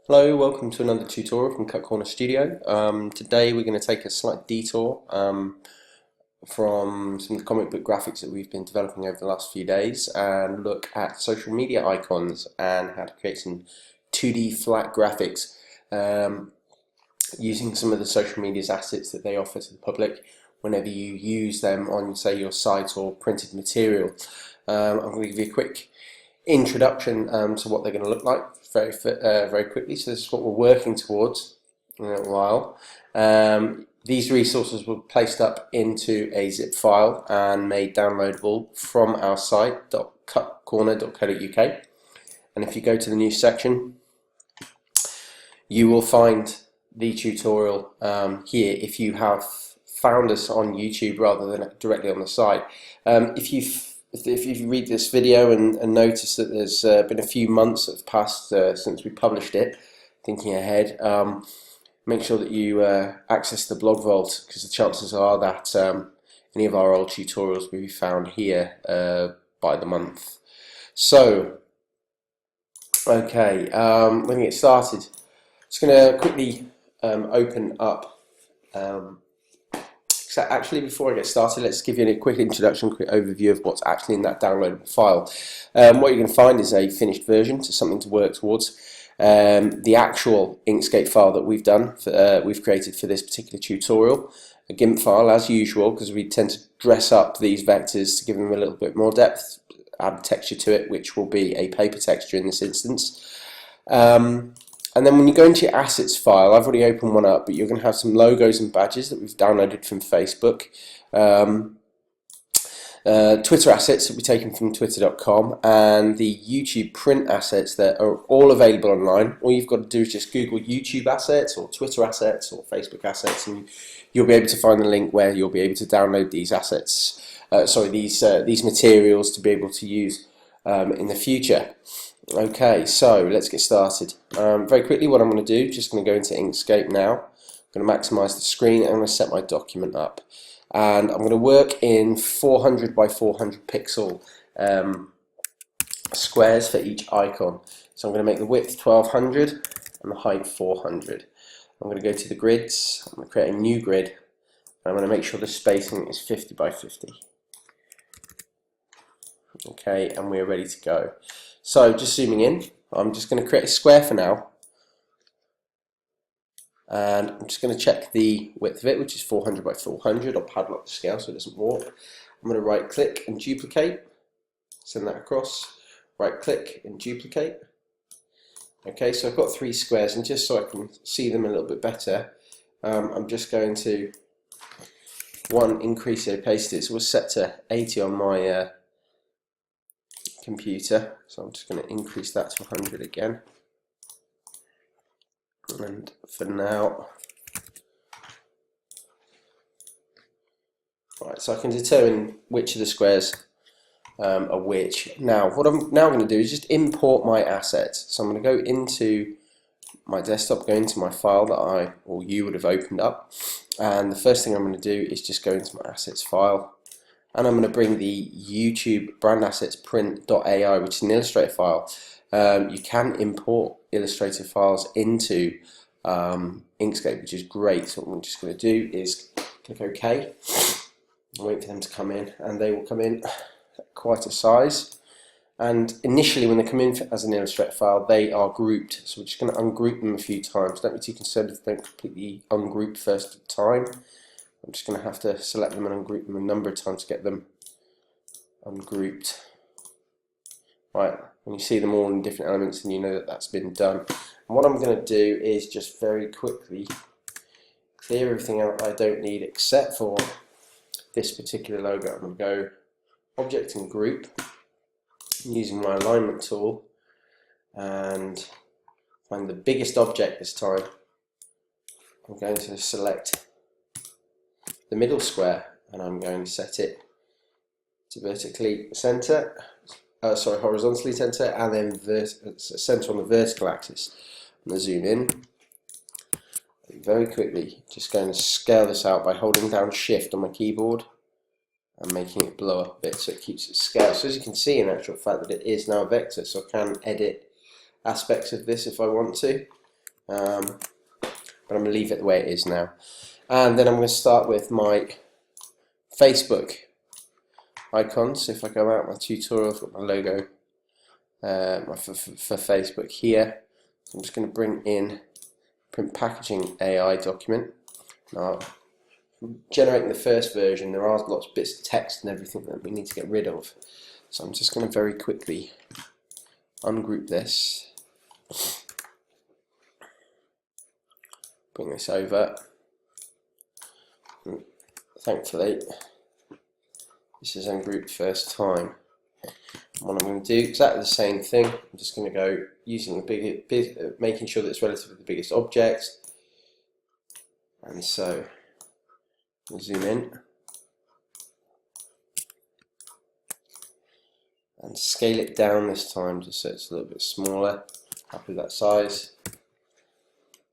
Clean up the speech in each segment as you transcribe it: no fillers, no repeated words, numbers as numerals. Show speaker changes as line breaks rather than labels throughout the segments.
Hello, welcome to another tutorial from Cut Corner Studio. Today we're going to take a slight detour from some of the comic book graphics that we've been developing over the last few days and look at social media icons and how to create some 2D flat graphics using some of the social media's assets that they offer to the public whenever you use them on, say, your site or printed material. I'm going to give you a quick introduction to what they're going to look like very quickly. So this is what we're working towards in a little while. These resources were placed up into a zip file and made downloadable from our site cutcorner.co.uk, and if you go to the news section you will find the tutorial here if you have found us on YouTube rather than directly on the site. If you read this video and notice that there's been a few months that have passed since we published it, thinking ahead, make sure that you access the blog vault, because the chances are that any of our old tutorials will be found here by the month. So, okay, we're going to get started. Just going to quickly open up. So actually, before I get started, let's give you a quick introduction, quick overview of what's actually in that downloadable file. What you're going to find is a finished version, so something to work towards. The actual Inkscape file that we've created for this particular tutorial, a GIMP file as usual, because we tend to dress up these vectors to give them a little bit more depth, add texture to it, which will be a paper texture in this instance. And then when you go into your assets file, I've already opened one up, but you're going to have some logos and badges that we've downloaded from Facebook. Twitter assets that we've taken from twitter.com, and the YouTube print assets that are all available online. All you've got to do is just Google YouTube assets or Twitter assets or Facebook assets, and you'll be able to find the link where you'll be able to download these assets, these materials to be able to use in the future. Okay, so let's get started. Very quickly, what I'm going to do, just going to go into Inkscape now. I'm going to maximize the screen and I'm going to set my document up. And I'm going to work in 400 by 400 pixel squares for each icon. So I'm going to make the width 1200 and the height 400. I'm going to go to the grids, I'm going to create a new grid, and I'm going to make sure the spacing is 50 by 50. Okay, and we're ready to go. So just zooming in, I'm just going to create a square for now, and I'm just going to check the width of it, which is 400 by 400. I'll padlock the scale so it doesn't warp. I'm going to right click and duplicate, send that across, right click and duplicate. Okay, so I've got 3 squares, and just so I can see them a little bit better, I'm just going to increase the opacity. So we'll set to 80 on my computer, so I'm just going to increase that to 100 again, and for now, right, so I can determine which of the squares are which. Now what I'm now going to do is just import my assets. So I'm going to go into my desktop, go into my file that you would have opened up, and the first thing I'm going to do is just go into my assets file, and I'm going to bring the YouTube brand assets print.ai, which is an Illustrator file. You can import Illustrator files into Inkscape, which is great. So what I'm just going to do is click OK, and wait for them to come in, and they will come in quite a size. And initially, when they come in as an Illustrator file, they are grouped. So we're just going to ungroup them a few times. Don't be too concerned if they don't completely ungroup first at a time. I'm just going to have to select them and ungroup them a number of times to get them ungrouped. Right, when you see them all in different elements, and you know that that's been done. And what I'm going to do is just very quickly clear everything out I don't need except for this particular logo. I'm going to go Object and Group using my alignment tool and find the biggest object this time. I'm going to select the middle square, and I'm going to set it to horizontally center, and then center on the vertical axis. I'm going to zoom in very quickly. Just going to scale this out by holding down Shift on my keyboard and making it blow up a bit so it keeps its scale. So as you can see, in actual fact, that it is now a vector, so I can edit aspects of this if I want to. but I'm going to leave it the way it is now. And then I'm going to start with my Facebook icons. So if I go out my tutorial, I've got my logo for Facebook here. So I'm just going to bring in print packaging AI document. Now, generating the first version, there are lots of bits of text and everything that we need to get rid of. So I'm just going to very quickly ungroup this, bring this over. Thankfully, this is ungrouped first time. And what I'm going to do, exactly the same thing. I'm just going to go using the making sure that it's relative to the biggest object. And so, we'll zoom in and scale it down this time just so it's a little bit smaller. Happy with that size.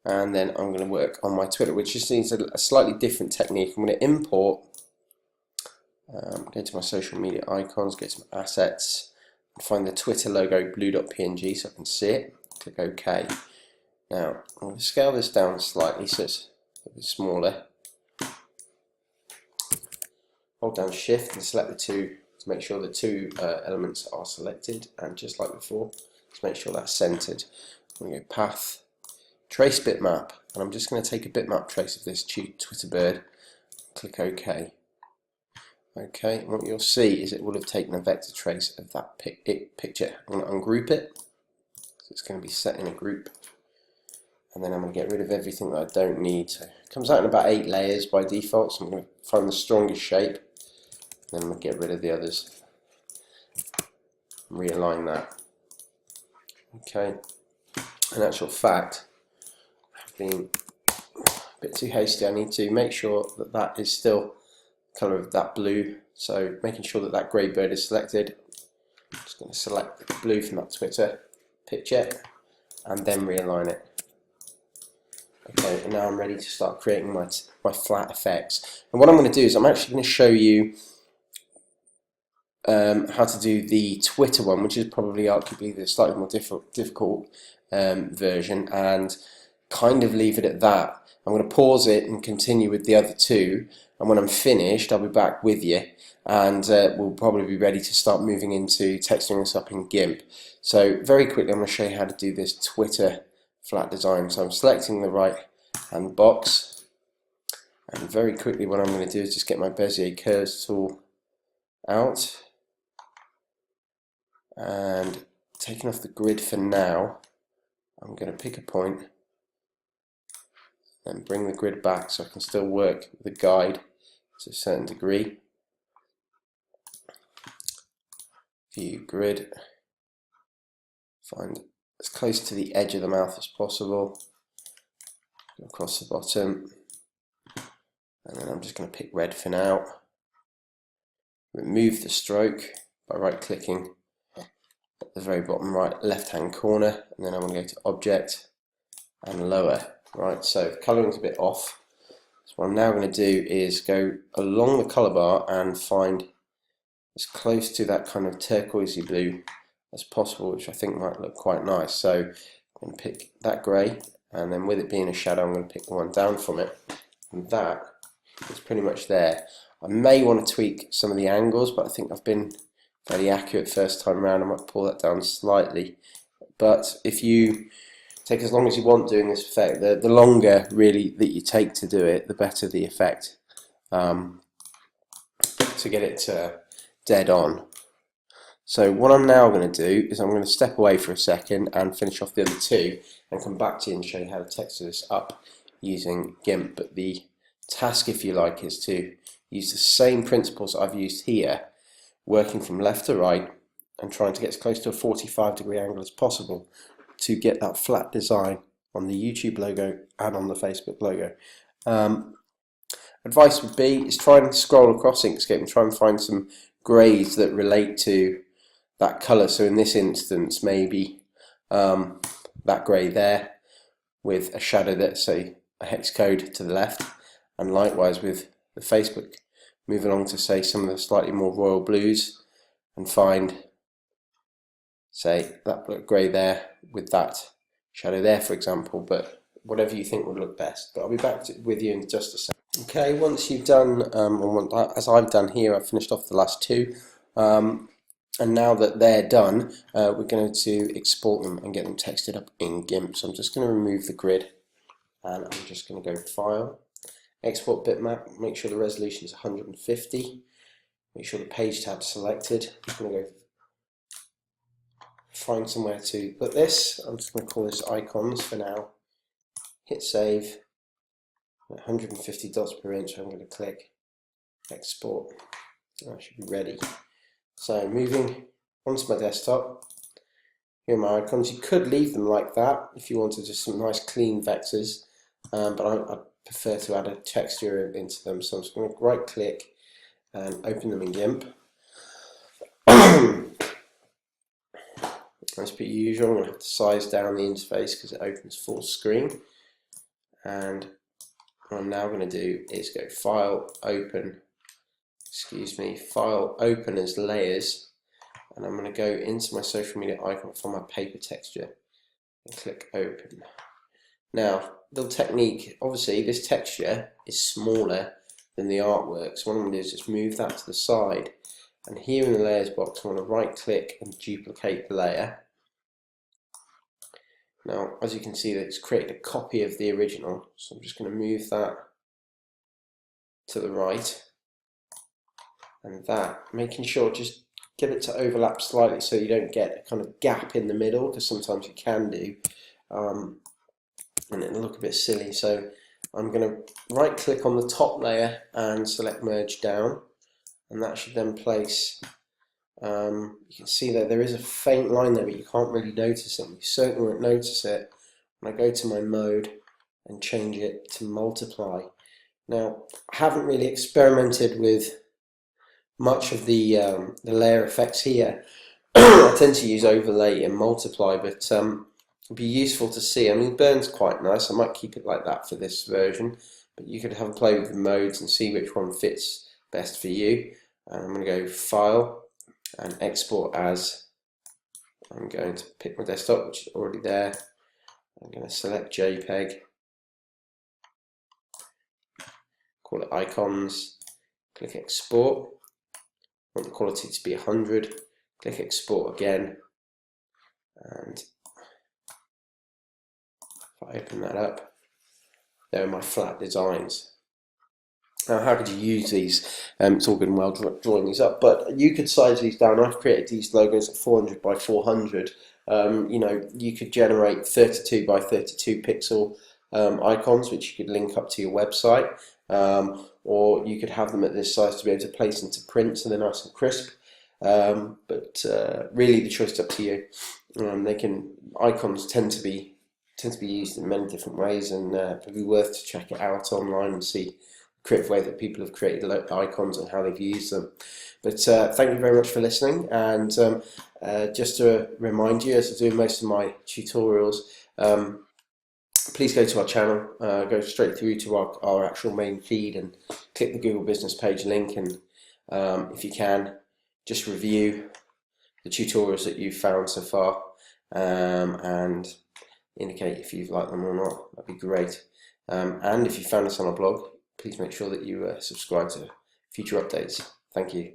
And then I'm going to work on my Twitter, which just needs a slightly different technique. I'm going to import, go to my social media icons, go to my assets, and find the Twitter logo blue.png so I can see it. Click OK. Now I'm going to scale this down slightly so it's a bit smaller. Hold down Shift and select the two to make sure the two elements are selected, and just like before, to make sure that's centered. I'm going to go Path, Trace Bitmap, and I'm just going to take a bitmap trace of this Twitter bird. Click OK. Okay, and what you'll see is it will have taken a vector trace of that picture. I'm going to ungroup it, so it's going to be set in a group, and then I'm going to get rid of everything that I don't need. So it comes out in about 8 layers by default, so I'm going to find the strongest shape, and then I'm going to get rid of the others, realign that. Okay, in actual fact, I've been a bit too hasty. I need to make sure that that is still colour of that blue, so making sure that that grey bird is selected. I'm just going to select the blue from that Twitter picture and then realign it. Okay, and now I'm ready to start creating my flat effects. And what I'm going to do is I'm actually going to show you how to do the Twitter one, which is probably arguably the slightly more difficult version, and kind of leave it at that. I'm going to pause it and continue with the other two, and when I'm finished I'll be back with you, and we'll probably be ready to start moving into texturing this up in GIMP. So very quickly I'm going to show you how to do this Twitter flat design. So I'm selecting the right hand box, and very quickly what I'm going to do is just get my Bezier curves tool out, and taking off the grid for now, I'm going to pick a point and bring the grid back so I can still work with the guide to a certain degree. View grid, find as close to the edge of the mouth as possible, go across the bottom, and then I'm just going to pick red for now. Remove the stroke by right clicking at the very bottom right left hand corner, and then I'm going to go to Object and Lower. Right, so the colouring's a bit off. So what I'm now going to do is go along the colour bar and find as close to that kind of turquoisey blue as possible, which I think might look quite nice. So I'm going to pick that grey, and then with it being a shadow I'm going to pick the one down from it, and that is pretty much there. I may want to tweak some of the angles, but I think I've been fairly accurate first time around. I might pull that down slightly, but if you take as long as you want doing this effect, the longer really that you take to do it, the better the effect, to get it dead on. So what I'm now going to do is I'm going to step away for a second and finish off the other two, and come back to you and show you how to texture this up using GIMP. But the task, if you like, is to use the same principles that I've used here, working from left to right and trying to get as close to a 45-degree angle as possible to get that flat design on the YouTube logo and on the Facebook logo. Advice would be is try and scroll across Inkscape and try and find some greys that relate to that colour. So in this instance, maybe that grey there with a shadow that's, say, a hex code to the left, and likewise with the Facebook, move along to, say, some of the slightly more royal blues and find, say, that grey there with that shadow there, for example, but whatever you think would look best. But I'll be back with you in just a second. Okay, once you've done, as I've done here, I've finished off the last two. And now that they're done, we're going to export them and get them textured up in GIMP. So I'm just going to remove the grid, and I'm just going to go File, Export Bitmap, make sure the resolution is 150, make sure the page tab's selected. I'm going to go find somewhere to put this. I'm just going to call this Icons for now. Hit Save, 150 dots per inch. I'm going to click Export. That should be ready. So moving onto my desktop, here are my icons. You could leave them like that if you wanted just some nice clean vectors, but I prefer to add a texture into them. So I'm just going to right click and open them in GIMP. As per usual, I'm going to have to size down the interface because it opens full screen. And what I'm now going to do is go File, Open. File, Open as Layers, and I'm going to go into my social media icon for my paper texture and click Open. Now, little technique, obviously this texture is smaller than the artwork, so what I'm going to do is just move that to the side, and here in the Layers box I want to right click and duplicate the layer. Now, as you can see, it's created a copy of the original, so I'm just going to move that to the right. And that, making sure just get it to overlap slightly so you don't get a kind of gap in the middle, because sometimes you can do, and it'll look a bit silly. So I'm going to right click on the top layer and select Merge Down, and that should then place, you can see that there is a faint line there, but you can't really notice it. You certainly won't notice it when I go to my mode and change it to Multiply. Now, I haven't really experimented with much of the layer effects here. I tend to use Overlay and Multiply, but it'd be useful to see. I mean, Burn's quite nice. I might keep it like that for this version, but you could have a play with the modes and see which one fits best for you. And I'm going to go File and Export As. I'm going to pick my desktop, which is already there. I'm going to select JPEG, call it Icons, click Export. I want the quality to be 100, click Export again, and if I open that up, there are my flat designs. Now, how could you use these? It's all good and well drawing these up, but you could size these down. I've created these logos at 400 by 400. You know, you could generate 32 by 32 pixel icons, which you could link up to your website. Or you could have them at this size to be able to place into print so they're nice and crisp. But really, the choice is up to you. Icons tend to be used in many different ways, and it'd be worth to check it out online and see the creative way that people have created icons and how they've used them. But thank you very much for listening, and just to remind you, as I do most of my tutorials, please go to our channel, go straight through to our actual main feed and click the Google Business Page link, and if you can, just review the tutorials that you've found so far and indicate if you've liked them or not. That'd be great. And if you found us on our blog, please make sure that you subscribe to future updates. Thank you.